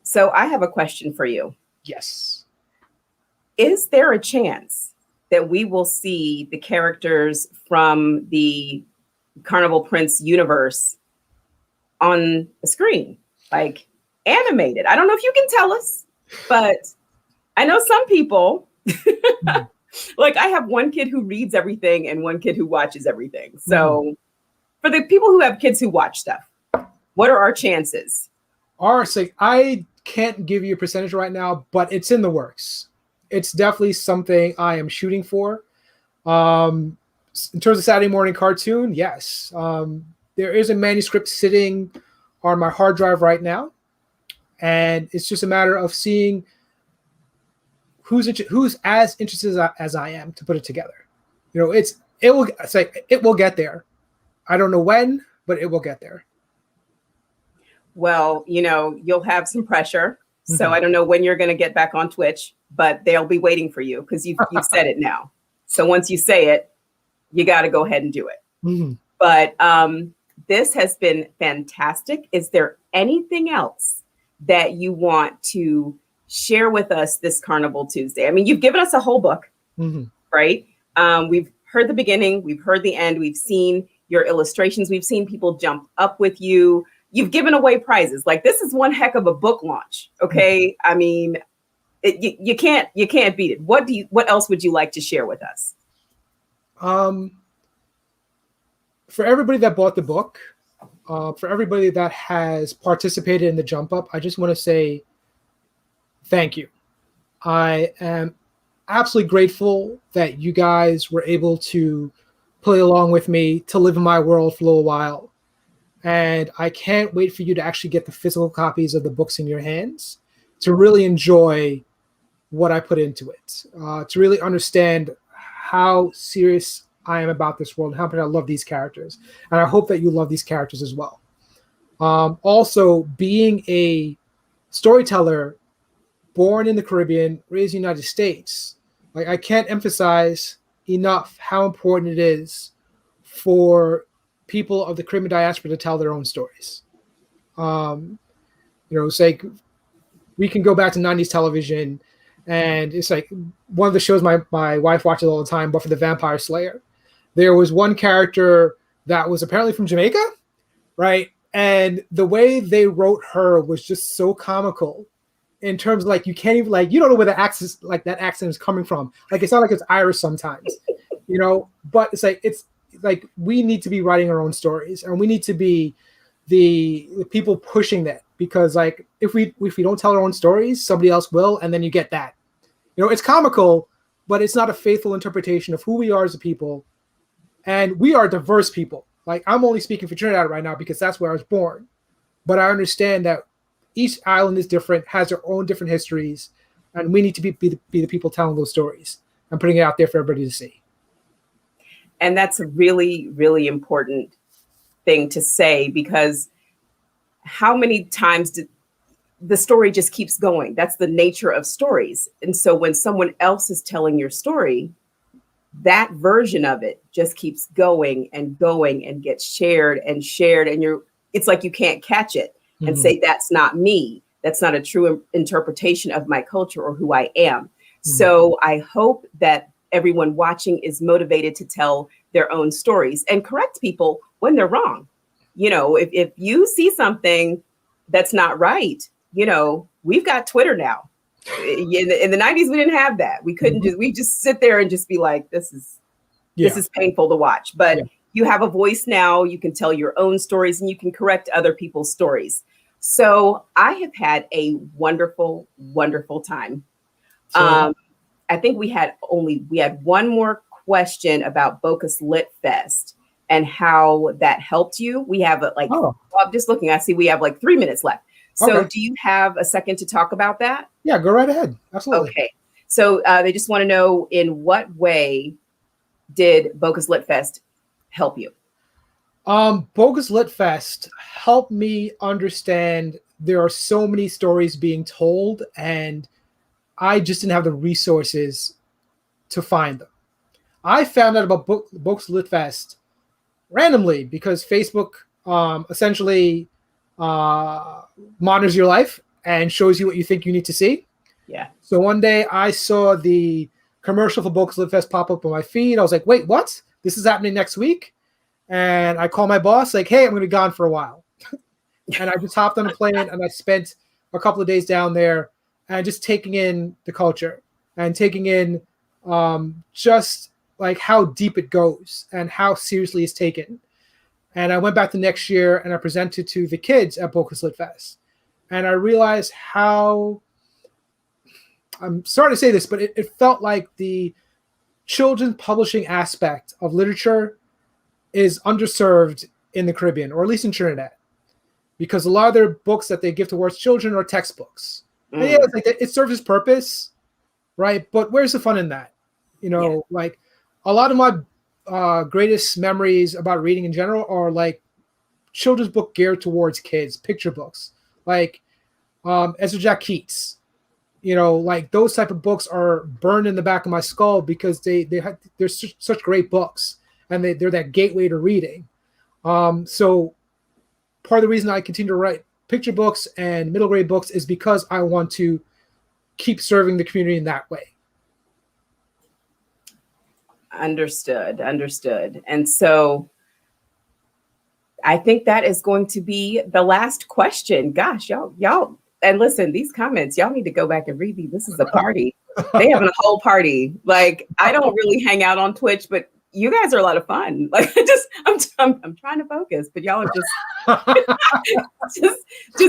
So I have a question for you.
Yes.
Is there a chance that we will see the characters from the Carnival Prince universe on a screen, like animated? I don't know if you can tell us, but I know some people, like I have one kid who reads everything and one kid who watches everything. So for the people who have kids who watch stuff, what are our chances?
I can't give you a percentage right now, but it's in the works. It's definitely something I am shooting for. In terms of Saturday morning cartoon, yes. There is a manuscript sitting on my hard drive right now, and it's just a matter of seeing who's as interested as I am to put it together. It will get there. I don't know when, but it will get there.
Well, you'll have some pressure. So I don't know when you're going to get back on Twitch, but they'll be waiting for you because you've said it now. So once you say it, you got to go ahead and do it. But this has been fantastic. Is there anything else that you want to share with us this Carnival Tuesday? I mean, you've given us a whole book, right? We've heard the beginning, we've heard the end, we've seen your illustrations, we've seen people jump up with you. You've given away prizes. Like this is one heck of a book launch. Okay. I mean, you can't beat it. What else would you like to share with us?
For everybody that bought the book, for everybody that has participated in the jump up, I just want to say thank you. I am absolutely grateful that you guys were able to play along with me, to live in my world for a little while. And I can't wait for you to actually get the physical copies of the books in your hands to really enjoy what I put into it, to really understand how serious I am about this world, how much I love these characters. And I hope that you love these characters as well. Also, being a storyteller born in the Caribbean, raised in the United States, like I can't emphasize enough how important it is for people of the Caribbean diaspora to tell their own stories. It's like we can go back to 90s television, and it's like one of the shows my wife watches all the time, but for the Vampire Slayer, there was one character that was apparently from Jamaica, right? And the way they wrote her was just so comical in terms of like, you can't even like, you don't know where the accent, like that accent is coming from. Like, it's not like it's Irish sometimes, you know, but it's like, we need to be writing our own stories, and we need to be the people pushing that, because like, if we don't tell our own stories, somebody else will. And then you get that, you know, it's comical, but it's not a faithful interpretation of who we are as a people. And we are diverse people. Like, I'm only speaking for Trinidad right now because that's where I was born. But I understand that each island is different, has their own different histories, and we need to be the people telling those stories and putting it out there for everybody to see.
And that's a really, really important thing to say, because how many times the story just keeps going? That's the nature of stories. And so when someone else is telling your story, that version of it just keeps going and going and gets shared, and it's like you can't catch it and say, that's not me. That's not a true interpretation of my culture or who I am. So I hope that everyone watching is motivated to tell their own stories and correct people when they're wrong. You know, if you see something that's not right, you know, we've got Twitter now. In the 90s, we didn't have that. We couldn't we just sit there and just be like, this is painful to watch. But you have a voice now. You can tell your own stories, and you can correct other people's stories. So I have had a wonderful, wonderful time. I think we had one more question about Bocas Lit Fest and how that helped you. We have I'm just looking, I see we have like 3 minutes left. So do you have a second to talk about that?
Yeah, go right ahead. Absolutely.
Okay. So they just want to know, in what way did Bocas Lit Fest help you?
Bocas Lit Fest helped me understand there are so many stories being told, and I just didn't have the resources to find them. I found out about Bocas Lit Fest randomly because Facebook essentially monitors your life and shows you what you think you need to see.
Yeah.
So one day I saw the commercial for Bocas Lit Fest pop up on my feed. I was like, wait, what? This is happening next week? And I called my boss, like, hey, I'm going to be gone for a while. And I just hopped on a plane, and I spent a couple of days down there and just taking in the culture and taking in just like how deep it goes and how seriously it's taken. And I went back the next year and I presented to the kids at Bocas Lit Fest. And I realized how, I'm sorry to say this, but it felt like the children's publishing aspect of literature is underserved in the Caribbean, or at least in Trinidad, because a lot of their books that they give towards children are textbooks. And yeah, it's like it serves its purpose, right? But where's the fun in that? You know, like a lot of my greatest memories about reading in general are like children's book geared towards kids, picture books, like Ezra Jack Keats. You know, like those type of books are burned in the back of my skull because they're such great books, and they're that gateway to reading. So part of the reason I continue to write picture books and middle grade books is because I want to keep serving the community in that way.
Understood. And so I think that is going to be the last question. Gosh, y'all, and listen, these comments, y'all need to go back and read these. This is a party. They having a whole party. Like, I don't really hang out on Twitch, but you guys are a lot of fun. Like, I'm trying to focus, but y'all are just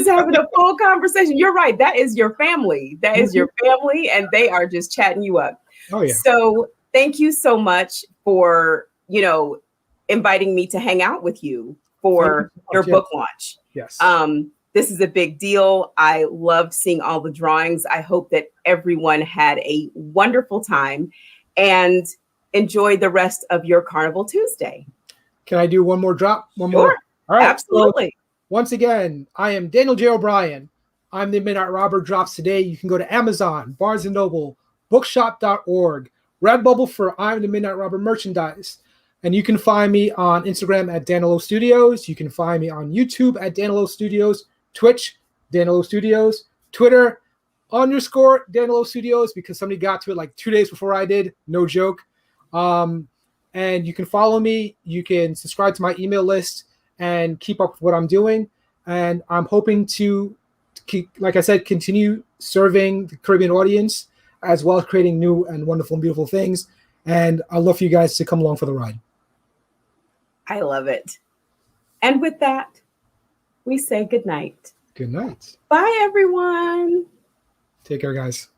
having a full conversation. You're right. That is your family. That is your family, and they are just chatting you up.
Oh yeah.
So thank you so much for, inviting me to hang out with you for your book launch.
Yes.
This is a big deal. I loved seeing all the drawings. I hope that everyone had a wonderful time and enjoy the rest of your Carnival Tuesday.
Can I do one more drop? One
Sure.
more? All right.
Absolutely.
So, once again, I am Daniel J. O'Brien. I'm the Midnight Robber. Drops today. You can go to Amazon, Barnes & Noble, bookshop.org, Redbubble for I'm the Midnight Robber merchandise. And you can find me on Instagram at Danilo Studios. You can find me on YouTube at Danilo Studios, Twitch, Danilo Studios, Twitter, _Danilo Studios, because somebody got to it like 2 days before I did. No joke. And you can follow me. You can subscribe to my email list. and keep up with what I'm doing. And I'm hoping to keep, like I said, continue serving the Caribbean audience, as well as creating new and wonderful and beautiful things. And I'd love for you guys to come along for the ride.
I love it. And with that, we say good night.
Good night.
Bye, everyone.
Take care, guys.